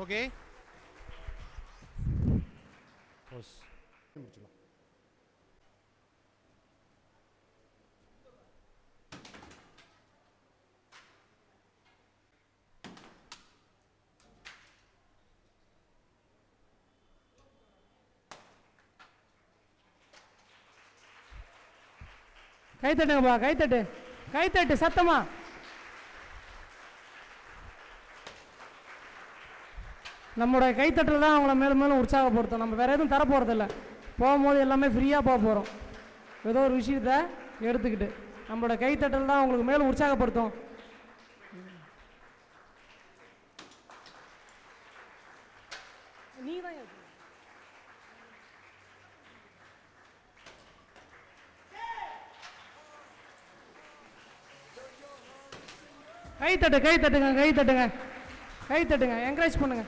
Okay கைத்தட்டுங்கப்பா, கைத்தட்டு, கைத்தட்டு சத்தமா. நம்மளோட கைத்தட்டில் தான் அவங்கள மேலும் மேலும் உற்சாகப்படுத்தும். நம்ம வேறு எதுவும் தரப்போகிறதில்ல. போகும்போது எல்லாமே ஃப்ரீயாக போக போகிறோம். ஏதோ ஒரு விஷயத்த எடுத்துக்கிட்டு நம்மளோட கைத்தட்டல் தான் அவங்களுக்கு மேலும் உற்சாகப்படுத்தும். நீ தான் கைத்தட்டுங்க, கைத்தட்டுங்க, என்கரேஜ் பண்ணுங்க.